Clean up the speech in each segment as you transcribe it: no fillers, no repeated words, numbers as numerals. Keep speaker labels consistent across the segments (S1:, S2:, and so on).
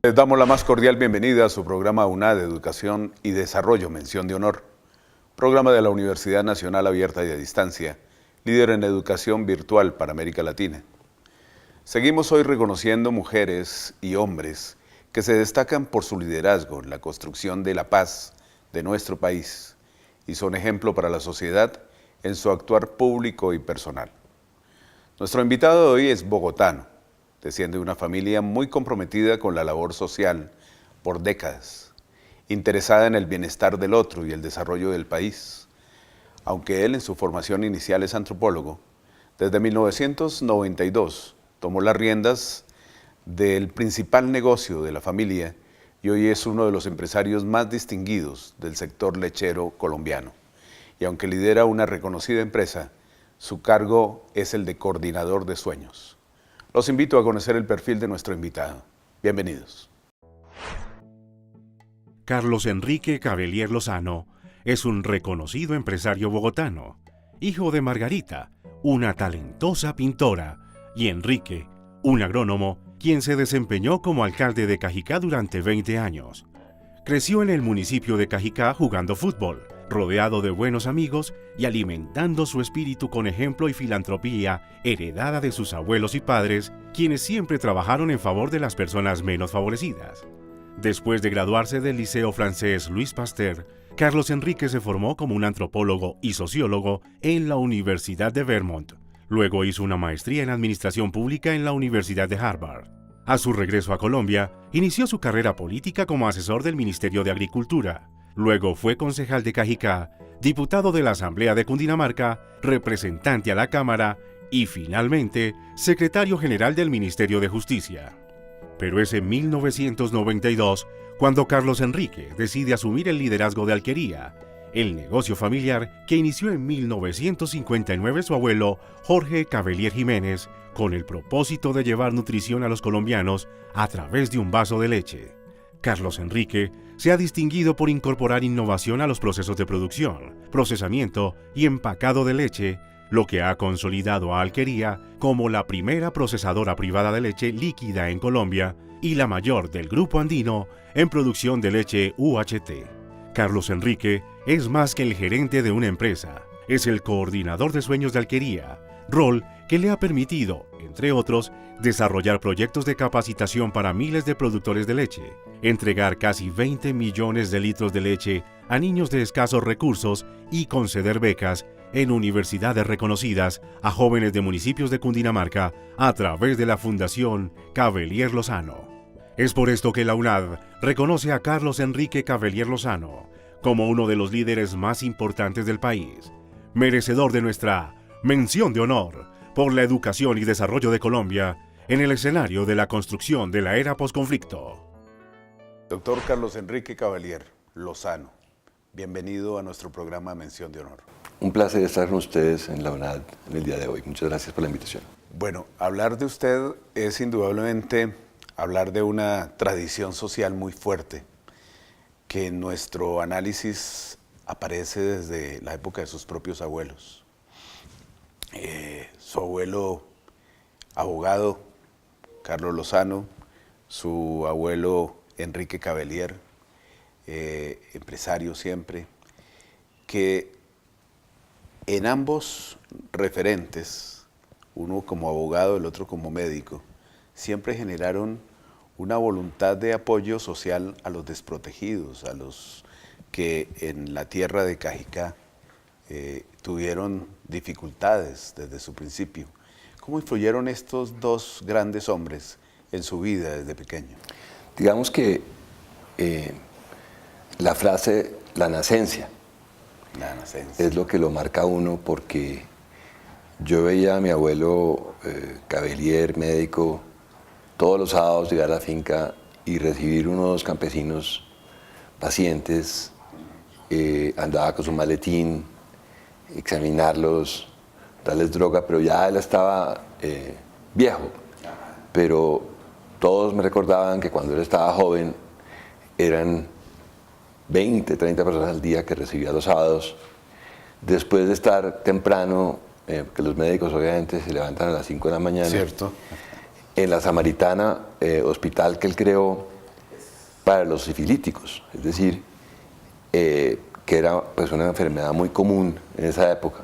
S1: Les damos la más cordial bienvenida a su programa UNAD Educación y Desarrollo, Mención de Honor, programa de la Universidad Nacional Abierta y a Distancia, líder en educación virtual para América Latina. Seguimos hoy reconociendo mujeres y hombres que se destacan por su liderazgo en la construcción de la paz de nuestro país y son ejemplo para la sociedad en su actuar público y personal. Nuestro invitado de hoy es bogotano, desciende de una familia muy comprometida con la labor social por décadas, interesada en el bienestar del otro y el desarrollo del país. Aunque él en su formación inicial es antropólogo, desde 1992 tomó las riendas del principal negocio de la familia y hoy es uno de los empresarios más distinguidos del sector lechero colombiano. Y aunque lidera una reconocida empresa, su cargo es el de coordinador de sueños. Los invito a conocer el perfil de nuestro invitado. Bienvenidos.
S2: Carlos Enrique Cavelier Lozano es un reconocido empresario bogotano, hijo de Margarita, una talentosa pintora, y Enrique, un agrónomo, quien se desempeñó como alcalde de Cajicá durante 20 años. Creció en el municipio de Cajicá jugando fútbol, rodeado de buenos amigos y alimentando su espíritu con ejemplo y filantropía heredada de sus abuelos y padres, quienes siempre trabajaron en favor de las personas menos favorecidas. Después de graduarse del Liceo Francés Louis Pasteur, Carlos Enrique se formó como un antropólogo y sociólogo en la Universidad de Vermont. Luego hizo una maestría en Administración Pública en la Universidad de Harvard. A su regreso a Colombia, inició su carrera política como asesor del Ministerio de Agricultura. Luego fue concejal de Cajicá, diputado de la Asamblea de Cundinamarca, representante a la Cámara y, finalmente, secretario general del Ministerio de Justicia. Pero es en 1992 cuando Carlos Enrique decide asumir el liderazgo de Alquería, el negocio familiar que inició en 1959 su abuelo Jorge Cavelier Jiménez, con el propósito de llevar nutrición a los colombianos a través de un vaso de leche. Carlos Enrique se ha distinguido por incorporar innovación a los procesos de producción, procesamiento y empacado de leche, lo que ha consolidado a Alquería como la primera procesadora privada de leche líquida en Colombia y la mayor del grupo andino en producción de leche UHT. Carlos Enrique es más que el gerente de una empresa, es el coordinador de sueños de Alquería, rol que le ha permitido, entre otros, desarrollar proyectos de capacitación para miles de productores de leche, entregar casi 20 millones de litros de leche a niños de escasos recursos y conceder becas en universidades reconocidas a jóvenes de municipios de Cundinamarca a través de la Fundación Cavelier Lozano. Es por esto que la UNAD reconoce a Carlos Enrique Cavelier Lozano como uno de los líderes más importantes del país, merecedor de nuestra mención de honor por la educación y desarrollo de Colombia en el escenario de la construcción de la era posconflicto.
S1: Doctor Carlos Enrique Cavelier Lozano, bienvenido a nuestro programa Mención de Honor.
S3: Un placer estar con ustedes en la UNAD en el día de hoy. Muchas gracias por la invitación.
S1: Bueno, hablar de usted es indudablemente hablar de una tradición social muy fuerte que en nuestro análisis aparece desde la época de sus propios abuelos. Su abuelo abogado, Carlos Lozano, su abuelo Enrique Cavelier, empresario siempre, que en ambos referentes, uno como abogado, el otro como médico, siempre generaron una voluntad de apoyo social a los desprotegidos, a los que en la tierra de Cajicá tuvieron dificultades desde su principio. ¿Cómo influyeron estos dos grandes hombres en su vida desde pequeño?
S3: Digamos que la frase la nacencia es lo que lo marca a uno, porque yo veía a mi abuelo Cavelier, médico, todos los sábados llegar a la finca y recibir unos campesinos pacientes, andaba con su maletín, examinarlos, darles droga, pero ya él estaba viejo. Pero todos me recordaban que cuando él estaba joven eran 20, 30 personas al día que recibía los sábados. Después de estar temprano, que los médicos obviamente se levantan a las 5 de la mañana.
S1: Cierto.
S3: En la Samaritana, hospital que él creó, para los sifilíticos, es decir, que era pues una enfermedad muy común en esa época.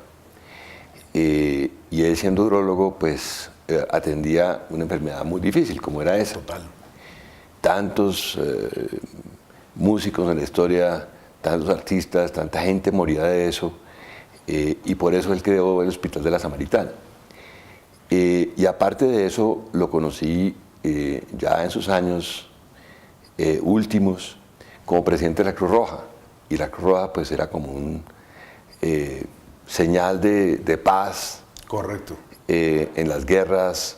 S3: Y él, siendo urólogo, pues atendía una enfermedad muy difícil como era esa.
S1: Total.
S3: Tantos músicos en la historia, tantos artistas, tanta gente moría de eso, y por eso él creó el Hospital de la Samaritana. Y aparte de eso, lo conocí ya en sus años últimos como presidente de la Cruz Roja. Y la Cruz Roja pues era como un señal de paz.
S1: Correcto.
S3: En las guerras,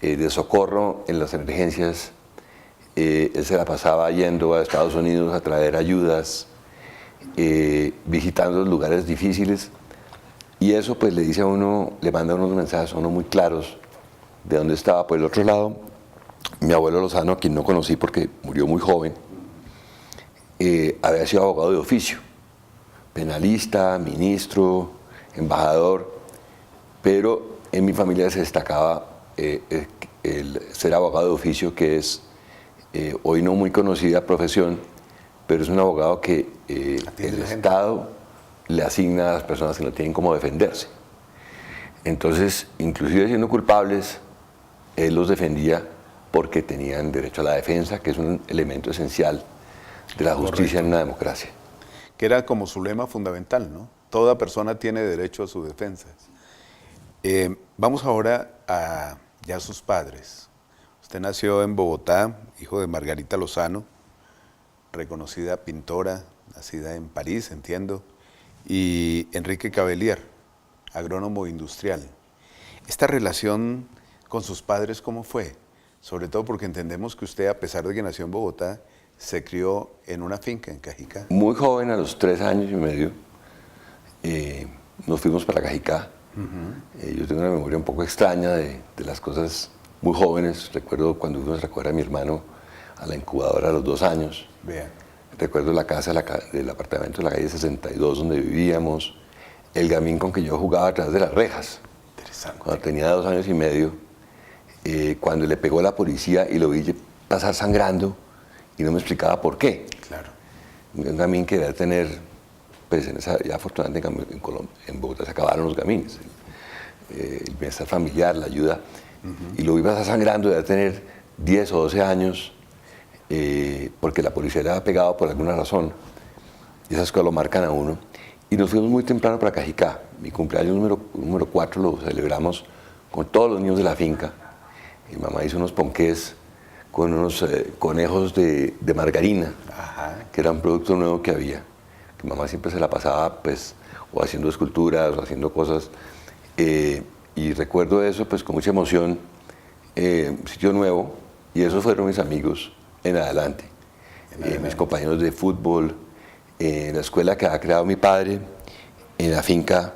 S3: de socorro, en las emergencias. Él se la pasaba yendo a Estados Unidos a traer ayudas, visitando los lugares difíciles. Y eso pues le dice a uno, le manda unos mensajes a uno muy claros de dónde estaba. Por el otro lado, mi abuelo Lozano, a quien no conocí porque murió muy joven, había sido abogado de oficio, penalista, ministro, embajador, pero en mi familia se destacaba el ser abogado de oficio, que es hoy no muy conocida profesión, pero es un abogado que el Estado le asigna a las personas que no tienen cómo defenderse. Entonces, inclusive siendo culpables, él los defendía porque tenían derecho a la defensa, que es un elemento esencial de la justicia en una democracia.
S1: Que era como su lema fundamental, ¿no? Toda persona tiene derecho a su defensa. Vamos ahora a ya sus padres. Usted nació en Bogotá, hijo de Margarita Lozano, reconocida pintora, nacida en París, entiendo, y Enrique Cavelier, agrónomo industrial. ¿Esta relación con sus padres cómo fue? Sobre todo porque entendemos que usted, a pesar de que nació en Bogotá, se crió en una finca en Cajicá.
S3: Muy joven, a los 3 años y medio, nos fuimos para Cajicá. Yo tengo una memoria un poco extraña de las cosas muy jóvenes. Recuerdo cuando fuimos a recoger a mi hermano a la incubadora a los 2 años.
S1: Vea.
S3: Recuerdo la casa del apartamento de la calle 62 donde vivíamos, el gamín con que yo jugaba atrás de las rejas.
S1: Interesante.
S3: Cuando tenía 2 años y medio, cuando le pegó la policía y lo vi pasar sangrando y no me explicaba por qué.
S1: Claro.
S3: Un gamín que debe tener, pues ya afortunadamente en Bogotá se acabaron los gamines. El bienestar familiar, la ayuda. Y lo vi pasar sangrando, debe tener 10 o 12 años. Porque la policía le había pegado por alguna razón, y esas cosas lo marcan a uno. Y nos fuimos muy temprano para Cajicá. Mi cumpleaños número 4 lo celebramos con todos los niños de la finca. Mi mamá hizo unos ponqués con unos conejos de margarina. Ajá. Que era un producto nuevo que había. Que mamá siempre se la pasaba pues, o haciendo esculturas o haciendo cosas. Y recuerdo eso pues con mucha emoción, un sitio nuevo, y esos fueron mis amigos en adelante. Mis compañeros de fútbol, en la escuela que ha creado mi padre, en la finca,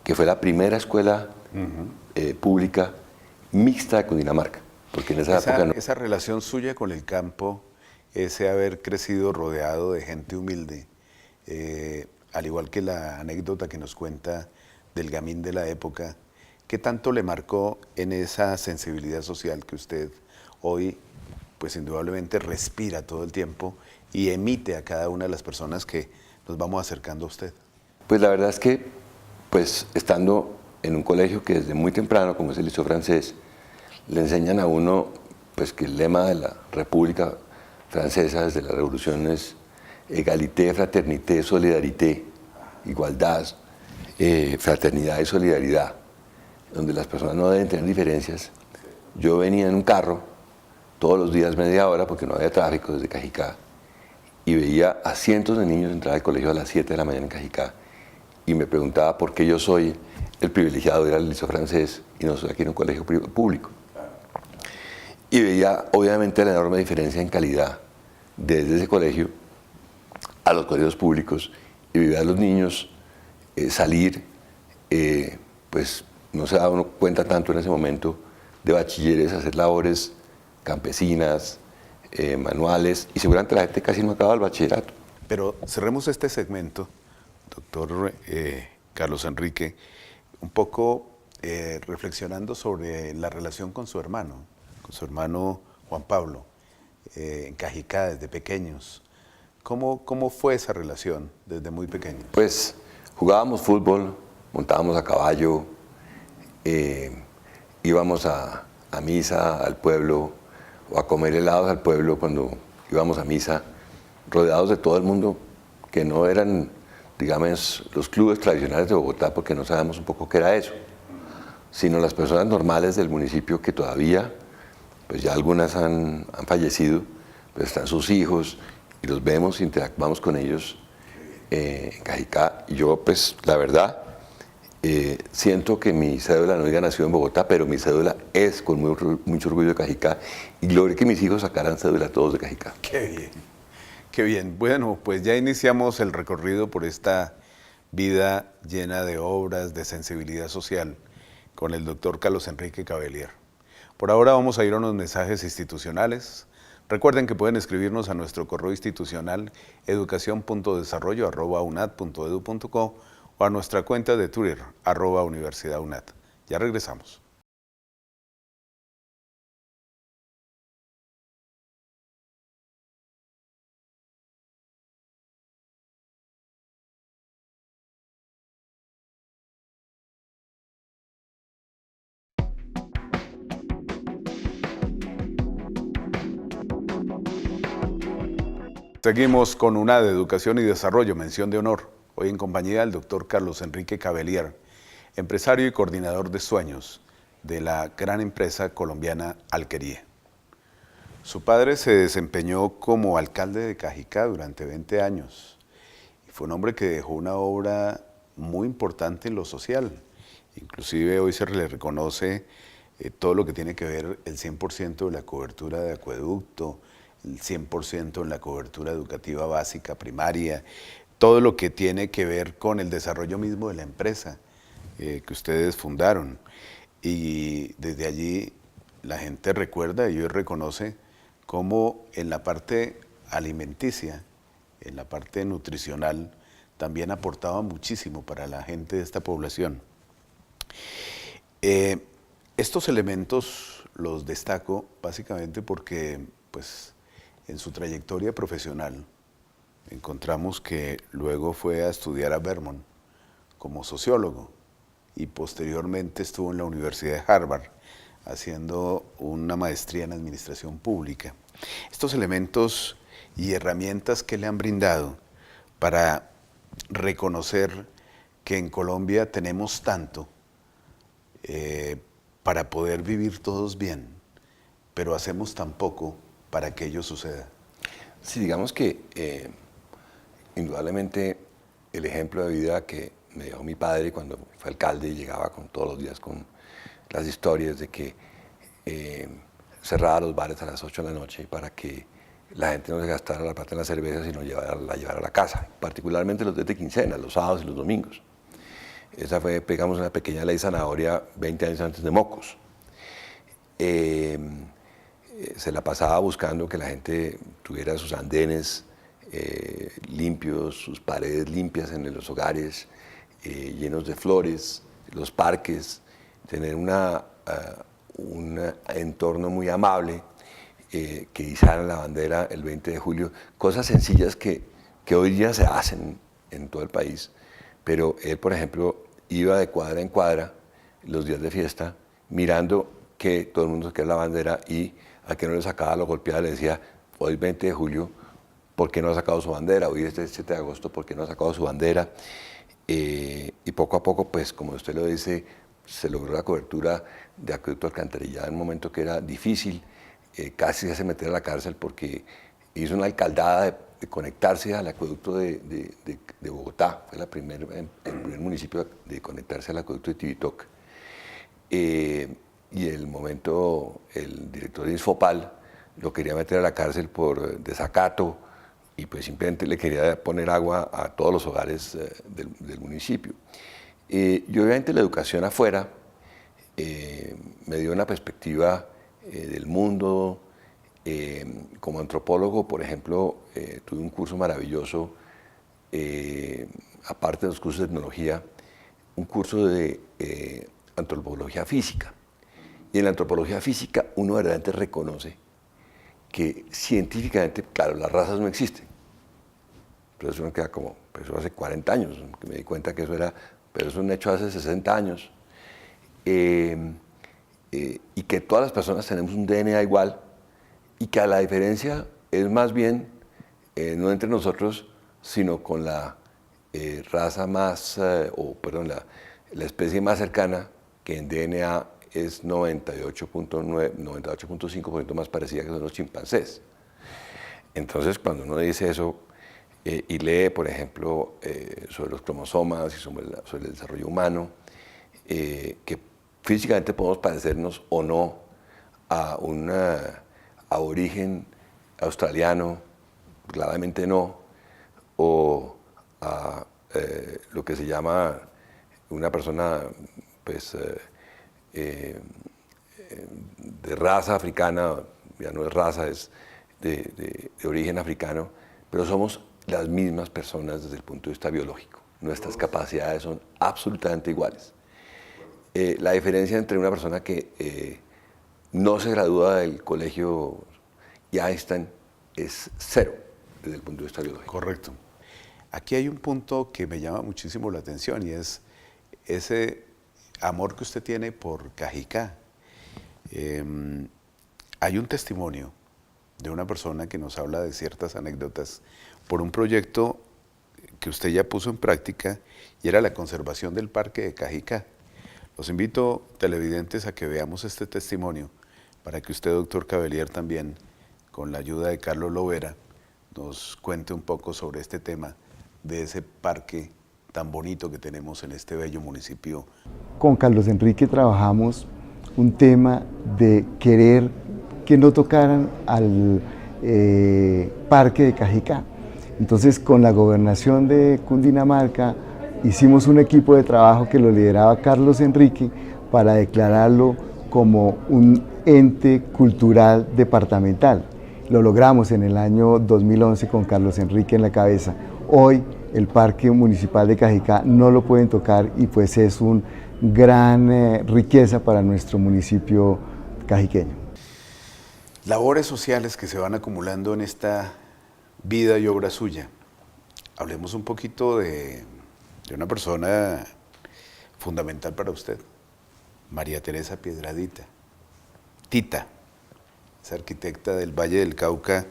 S3: que fue la primera escuela pública mixta de Cundinamarca. Porque en esa época no...
S1: Esa relación suya con el campo, ese haber crecido rodeado de gente humilde, al igual que la anécdota que nos cuenta del gamín de la época, ¿qué tanto le marcó en esa sensibilidad social que usted hoy pues indudablemente respira todo el tiempo y emite a cada una de las personas que nos vamos acercando a usted?
S3: Pues la verdad es que, pues estando en un colegio que desde muy temprano, como es el Liceo Francés, le enseñan a uno pues que el lema de la República Francesa desde la Revolución es égalité, fraternité, solidarité, igualdad, fraternidad y solidaridad, donde las personas no deben tener diferencias. Yo venía en un carro todos los días media hora, porque no había tráfico desde Cajicá, y veía a cientos de niños entrar al colegio a las 7 de la mañana en Cajicá, y me preguntaba por qué yo soy el privilegiado de ir al Liceo Francés y no estoy aquí en un colegio público. Y veía obviamente la enorme diferencia en calidad desde ese colegio a los colegios públicos, y veía a los niños salir, pues no se daba uno cuenta tanto en ese momento, de bachilleres a hacer labores campesinas, manuales, y seguramente la gente casi no acaba el bachillerato.
S1: Pero cerremos este segmento, doctor Carlos Enrique, un poco reflexionando sobre la relación con su hermano Juan Pablo. en Cajicá desde pequeños. ¿Cómo fue esa relación desde muy pequeños?
S3: Pues jugábamos fútbol, montábamos a caballo, íbamos a misa al pueblo o a comer helados al pueblo cuando íbamos a misa, rodeados de todo el mundo que no eran, digamos, los clubes tradicionales de Bogotá, porque no sabemos un poco qué era eso, sino las personas normales del municipio que todavía, pues ya algunas han fallecido, pues están sus hijos y los vemos, interactuamos con ellos en Cajicá. Y yo, pues, la verdad, siento que mi cédula no había nacido en Bogotá, pero mi cédula es con mucho orgullo de Cajicá y logré que mis hijos sacaran cédula todos de Cajicá.
S1: Qué bien, qué bien. Bueno, pues ya iniciamos el recorrido por esta vida llena de obras, de sensibilidad social, con el doctor Carlos Enrique Cavelier. Por ahora vamos a ir a unos mensajes institucionales. Recuerden que pueden escribirnos a nuestro correo institucional educacion.desarrollo@unad.edu.co o a nuestra cuenta de Twitter, @universidadunad. Ya regresamos. Seguimos con UNAD, Educación y Desarrollo, mención de honor, hoy en compañía del doctor Carlos Enrique Cavelier, empresario y coordinador de sueños de la gran empresa colombiana Alquería. Su padre se desempeñó como alcalde de Cajicá durante 20 años y fue un hombre que dejó una obra muy importante en lo social. Inclusive hoy se le reconoce todo lo que tiene que ver el 100% de la cobertura de acueducto, el 100% en la cobertura educativa básica, primaria, todo lo que tiene que ver con el desarrollo mismo de la empresa que ustedes fundaron. Y desde allí la gente recuerda y hoy reconoce cómo en la parte alimenticia, en la parte nutricional, también aportaba muchísimo para la gente de esta población. Estos elementos los destaco básicamente porque, pues, en su trayectoria profesional, encontramos que luego fue a estudiar a Vermont como sociólogo y posteriormente estuvo en la Universidad de Harvard haciendo una maestría en administración pública. Estos elementos y herramientas que le han brindado para reconocer que en Colombia tenemos tanto para poder vivir todos bien, pero hacemos tan poco para que ello suceda.
S3: Sí, digamos que indudablemente el ejemplo de vida que me dejó mi padre cuando fue alcalde y llegaba todos los días con las historias de que cerraba los bares a las 8 de la noche para que la gente no se gastara la plata en la cerveza, sino la llevara a la casa, particularmente los días de quincena, los sábados y los domingos. Esa fue, pegamos una pequeña ley zanahoria 20 años antes de Mocos. Se la pasaba buscando que la gente tuviera sus andenes limpios, sus paredes limpias en los hogares, llenos de flores, los parques, tener un entorno muy amable, que izaran la bandera el 20 de julio, cosas sencillas que hoy día se hacen en todo el país, pero él, por ejemplo, iba de cuadra en cuadra los días de fiesta, mirando que todo el mundo sacara la bandera y a que no le sacaba, lo golpeaba, le decía, hoy 20 de julio, ¿por qué no ha sacado su bandera? Hoy es el 7 de agosto, ¿por qué no ha sacado su bandera? Y poco a poco, pues, como usted lo dice, se logró la cobertura de acueducto alcantarillado en un momento que era difícil, casi se hace meter a la cárcel porque hizo una alcaldada de conectarse al acueducto de Bogotá, fue el primer municipio de conectarse al acueducto de Tibitoc. Y el director de Infopal lo quería meter a la cárcel por desacato y pues simplemente le quería poner agua a todos los hogares del municipio. Y obviamente la educación afuera me dio una perspectiva del mundo. Como antropólogo, por ejemplo, tuve un curso maravilloso, aparte de los cursos de etnología, un curso de antropología física. Y en la antropología física uno verdaderamente reconoce que científicamente, claro, las razas no existen. Pero eso me queda como, pues eso hace 40 años, que me di cuenta que eso era, pero es un hecho hace 60 años. Y que todas las personas tenemos un DNA igual, y que la diferencia es más bien, no entre nosotros, sino con la raza más, la especie más cercana, que en DNA es 98.9, 98.5% más parecida, que son los chimpancés. Entonces, cuando uno dice eso y lee, por ejemplo, sobre los cromosomas y sobre el desarrollo humano, que físicamente podemos parecernos o no a un aborigen australiano, claramente no, o a lo que se llama una persona pues, de raza africana, ya no es raza, es de origen africano, pero somos las mismas personas desde el punto de vista biológico. Nuestras capacidades son absolutamente iguales. La diferencia entre una persona que no se gradúa del colegio y Einstein es cero desde el punto de vista biológico.
S1: Correcto. Aquí hay un punto que me llama muchísimo la atención y es ese amor que usted tiene por Cajicá. Hay un testimonio de una persona que nos habla de ciertas anécdotas por un proyecto que usted ya puso en práctica y era la conservación del parque de Cajicá. Los invito, televidentes, a que veamos este testimonio para que usted, doctor Cavelier, también, con la ayuda de Carlos Lovera, nos cuente un poco sobre este tema de ese parque tan bonito que tenemos en este bello municipio.
S4: Con Carlos Enrique trabajamos un tema de querer que no tocaran al parque de Cajicá. Entonces, con la gobernación de Cundinamarca, hicimos un equipo de trabajo que lo lideraba Carlos Enrique para declararlo como un ente cultural departamental. Lo logramos en el año 2011 con Carlos Enrique en la cabeza. Hoy el Parque Municipal de Cajicá no lo pueden tocar y pues es una gran riqueza para nuestro municipio cajiqueño.
S1: Labores sociales que se van acumulando en esta vida y obra suya. Hablemos un poquito de una persona fundamental para usted, María Teresa Piedradita, Tita, esa arquitecta del Valle del Cauca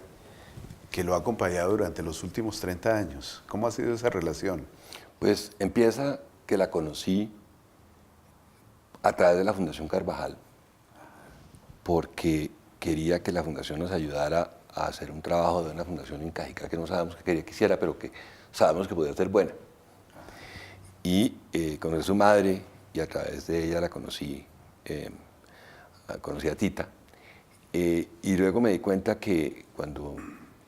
S1: que lo ha acompañado durante los últimos 30 años. ¿Cómo ha sido esa relación?
S3: Pues empieza que la conocí a través de la Fundación Carvajal, porque quería que la fundación nos ayudara a hacer un trabajo de una fundación en Cajicá que no sabemos qué quería que hiciera, pero que sabemos que podía ser buena. Y conocí a su madre y a través de ella la conocí a Tita. Y luego me di cuenta que cuando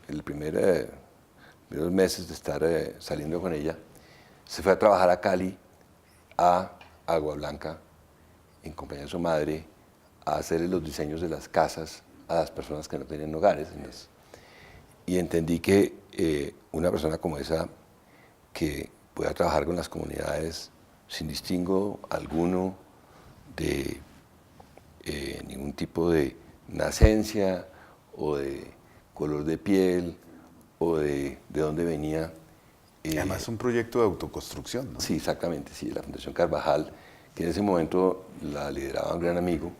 S3: el primeros meses de estar saliendo con ella, se fue a trabajar a Cali, a Agua Blanca, en compañía de su madre, a hacerle los diseños de las casas a las personas que no tenían hogares. Y entendí que una persona como esa, que pueda trabajar con las comunidades sin distingo alguno de ningún tipo de nacencia o de color de piel o de dónde venía.
S1: Además un proyecto de autoconstrucción, ¿no?
S3: Sí, exactamente, sí, la Fundación Carvajal, que en ese momento la lideraba un gran amigo,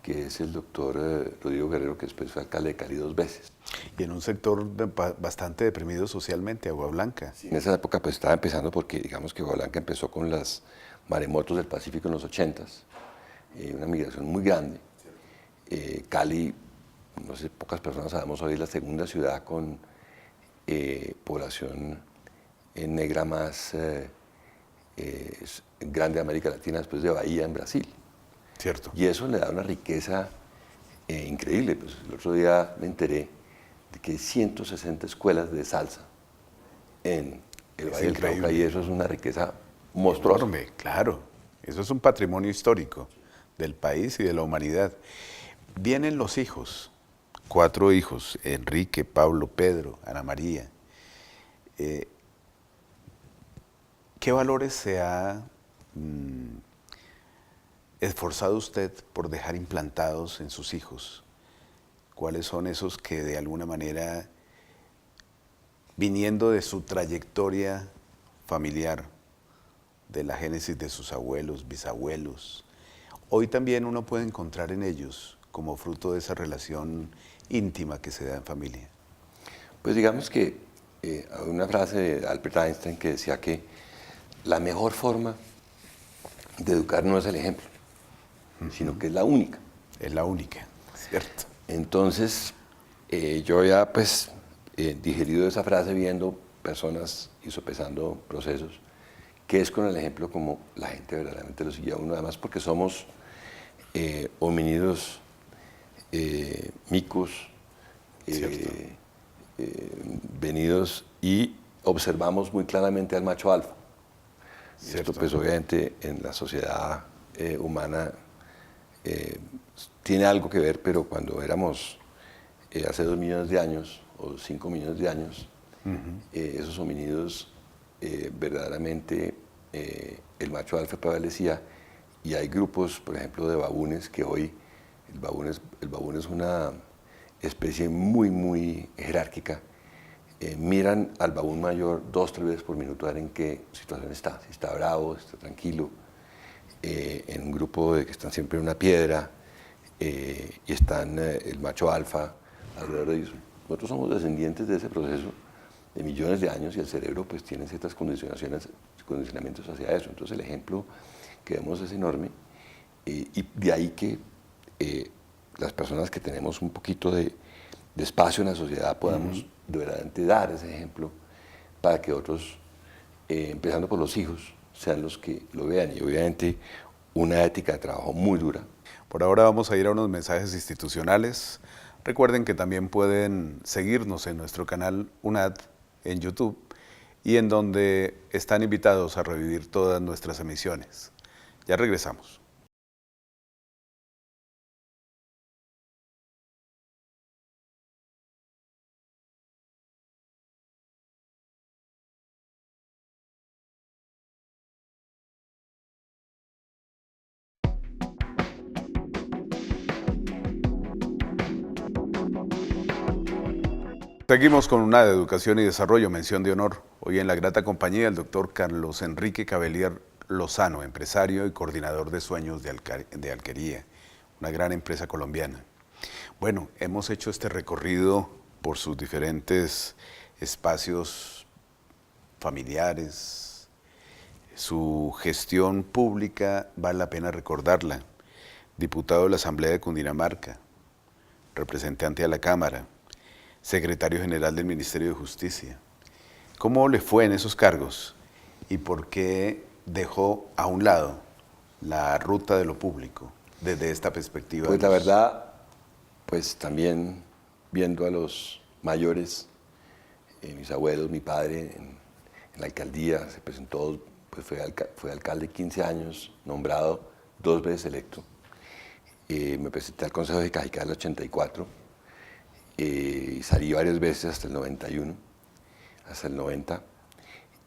S3: que es el doctor Rodrigo Guerrero, que después fue alcalde de Cali 2 veces.
S1: Y en un sector bastante deprimido socialmente, Agua Blanca.
S3: Sí, en esa época pues estaba empezando porque digamos que Agua Blanca empezó con las maremotos del Pacífico en los 80s, una migración muy grande. Cali, no sé, pocas personas sabemos hoy, es la segunda ciudad con población negra más grande de América Latina, después de Bahía en Brasil.
S1: Cierto.
S3: Y eso le da una riqueza increíble. Pues el otro día me enteré de que hay 160 escuelas de salsa en el Valle del Cauca, y eso es una riqueza monstruosa.
S1: Enorme, claro. Eso es un patrimonio histórico del país y de la humanidad. Vienen los hijos, 4 hijos, Enrique, Pablo, Pedro, Ana María. ¿Qué valores se ha esforzado usted por dejar implantados en sus hijos? ¿Cuáles son esos que de alguna manera, viniendo de su trayectoria familiar, de la génesis de sus abuelos, bisabuelos, hoy también uno puede encontrar en ellos como fruto de esa relación íntima que se da en familia?
S3: Pues digamos que hay una frase de Albert Einstein que decía que la mejor forma de educar no es el ejemplo, sino que es la única.
S1: Es la única, ¿cierto?
S3: Entonces, yo ya pues digerido esa frase viendo personas y sopesando procesos, que es con el ejemplo como la gente verdaderamente lo sigue a uno, además porque somos homínidos, micos, venidos y observamos muy claramente al macho alfa. Esto pues obviamente en la sociedad humana tiene algo que ver, pero cuando éramos hace 2 millones de años o 5 millones de años, esos homínidos verdaderamente el macho alfa prevalecía, y hay grupos, por ejemplo, de babunes que hoy, el babún es una especie muy jerárquica, miran al babún mayor 2 o 3 veces por minuto a ver en qué situación está, si está bravo, si está tranquilo, en un grupo de que están siempre en una piedra, y están el macho alfa alrededor de ellos. Nosotros somos descendientes de ese proceso de millones de años, y el cerebro pues tiene ciertos condicionamientos hacia eso. Entonces el ejemplo que vemos es enorme, y de ahí que las personas que tenemos un poquito de espacio en la sociedad podamos de verdad dar ese ejemplo para que otros, empezando por los hijos, sean los que lo vean, y obviamente una ética de trabajo muy dura.
S1: Por ahora vamos a ir a unos mensajes institucionales. Recuerden que también pueden seguirnos en nuestro canal UNAD en YouTube, y en donde están invitados a revivir todas nuestras emisiones. Ya regresamos. Seguimos con una de Educación y Desarrollo, mención de honor. Hoy en la grata compañía del doctor Carlos Enrique Cavelier Lozano, empresario y coordinador de sueños de Alquería, una gran empresa colombiana. Bueno, hemos hecho este recorrido por sus diferentes espacios familiares. Su gestión pública vale la pena recordarla. Diputado de la Asamblea de Cundinamarca, representante a la Cámara, secretario general del Ministerio de Justicia. ¿Cómo le fue en esos cargos y por qué dejó a un lado la ruta de lo público desde esta perspectiva?
S3: Pues la verdad, pues también viendo a los mayores, mis abuelos, mi padre en la alcaldía, se presentó, pues fue alcalde 15 años, nombrado 2 veces electo. Me presenté al Consejo de Cajicá en el 84, salí varias veces hasta el 91, hasta el 90.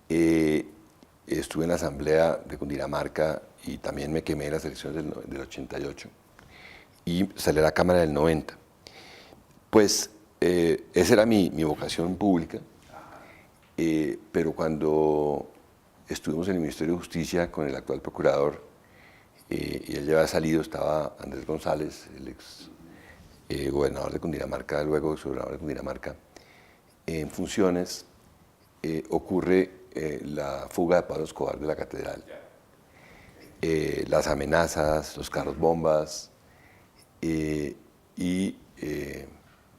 S3: Estuve en la Asamblea de Cundinamarca y también me quemé en las elecciones del 88 y salí a la Cámara del 90. Pues esa era mi vocación pública, pero cuando estuvimos en el Ministerio de Justicia con el actual procurador, y él ya había salido, estaba Andrés González, el ex gobernador de Cundinamarca, luego exgobernador de Cundinamarca, en funciones, ocurre la fuga de Pablo Escobar de la catedral. Las amenazas, los carros bombas,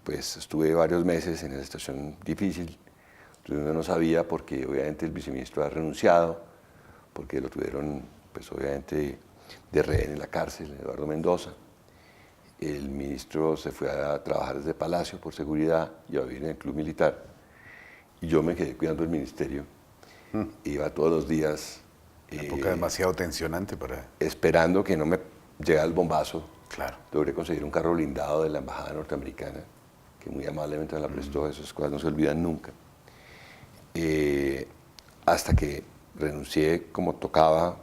S3: pues estuve varios meses en esa situación difícil, donde uno no sabía, porque obviamente el viceministro ha renunciado, porque lo tuvieron pues obviamente de rehén en la cárcel, Eduardo Mendoza. El ministro se fue a trabajar desde Palacio por seguridad y a vivir en el club militar, y yo me quedé cuidando el ministerio. Iba todos los días.
S1: Época demasiado tensionante para...
S3: Esperando que no me llegara el bombazo.
S1: Claro.
S3: Logré conseguir un carro blindado de la embajada norteamericana, que muy amablemente me la prestó. Esas cosas no se olvidan nunca. Hasta que renuncié como tocaba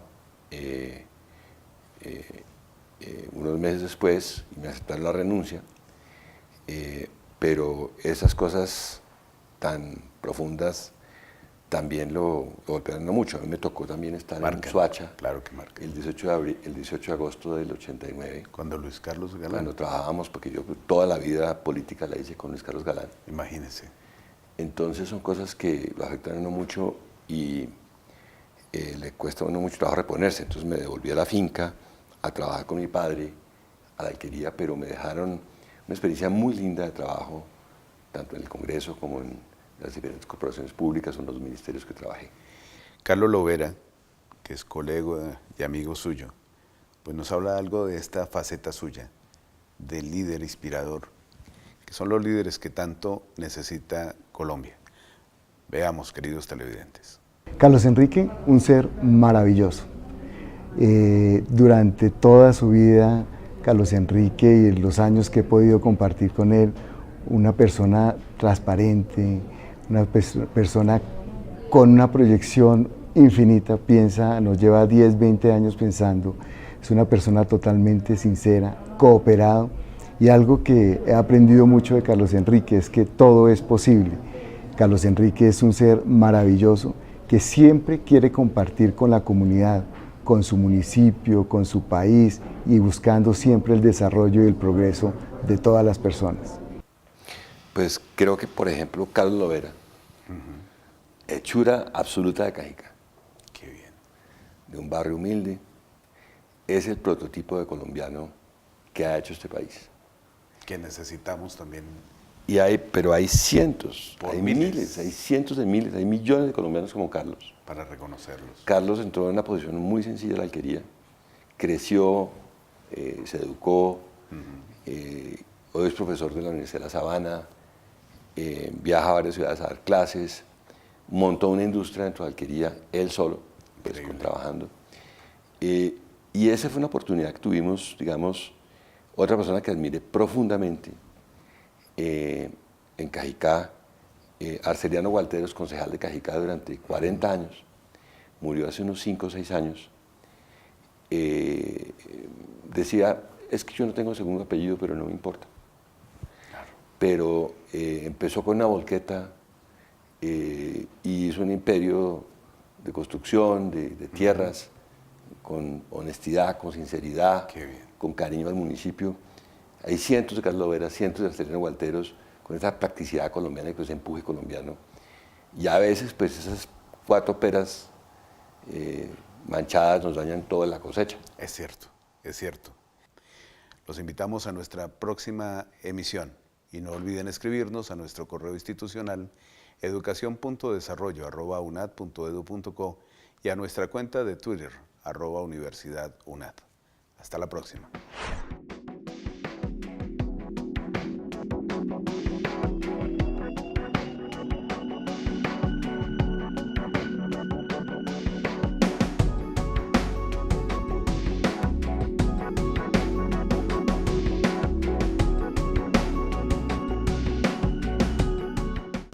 S3: unos meses después, y me aceptaron la renuncia. pero esas cosas tan profundas también lo golpearon mucho. A mí me tocó también estar en Soacha,
S1: claro que marca.
S3: el 18 de agosto del 89.
S1: Cuando Luis Carlos Galán.
S3: Cuando trabajábamos, porque yo toda la vida política la hice con Luis Carlos Galán.
S1: Imagínese.
S3: Entonces son cosas que lo afectan a uno mucho y le cuesta a uno mucho trabajo reponerse. Entonces me devolví a la finca a trabajar con mi padre, a la alquería, pero me dejaron una experiencia muy linda de trabajo, tanto en el Congreso como en las diferentes corporaciones públicas o en los ministerios que trabajé.
S1: Carlos Lovera, que es colega y amigo suyo, pues nos habla algo de esta faceta suya, del líder inspirador, que son los líderes que tanto necesita Colombia. Veamos, queridos televidentes.
S4: Carlos Enrique, un ser maravilloso. Durante toda su vida, Carlos Enrique y en los años que he podido compartir con él, una persona transparente, una persona con una proyección infinita, nos lleva 10, 20 años pensando, es una persona totalmente sincera, cooperado, y algo que he aprendido mucho de Carlos Enrique es que todo es posible. Carlos Enrique es un ser maravilloso que siempre quiere compartir con la comunidad, con su municipio, con su país y buscando siempre el desarrollo y el progreso de todas las personas.
S3: Pues creo que, por ejemplo, Carlos Lovera, hechura absoluta de Cajicá.
S1: Qué bien.
S3: De un barrio humilde, es el prototipo de colombiano que ha hecho este país.
S1: Que necesitamos también.
S3: Pero hay cientos,
S1: Por
S3: hay
S1: miles.
S3: miles, hay cientos de miles, hay millones de colombianos como Carlos.
S1: Para reconocerlos.
S3: Carlos entró en una posición muy sencilla de la alquería, creció, se educó, hoy es profesor de la Universidad de La Sabana, viaja a varias ciudades a dar clases, montó una industria dentro de la alquería, él solo, pues, trabajando. Y esa fue una oportunidad que tuvimos, digamos, otra persona que admiré profundamente en Cajicá, Arceliano Gualteros, concejal de Cajicá durante 40 años, murió hace unos 5 o 6 años, decía, es que yo no tengo segundo apellido, pero no me importa. Claro. Pero empezó con una volqueta y hizo un imperio de construcción, de tierras, con honestidad, con sinceridad, con cariño al municipio. Hay cientos de Carlos Lovera, cientos de Arceliano Gualteros, con esa practicidad colombiana y con ese empuje colombiano. Y a veces, pues, esas 4 peras manchadas nos dañan toda la cosecha.
S1: Es cierto, es cierto. Los invitamos a nuestra próxima emisión y no olviden escribirnos a nuestro correo institucional educacion.desarrollo@unad.edu.co y a nuestra cuenta de Twitter @universidadunad. Hasta la próxima.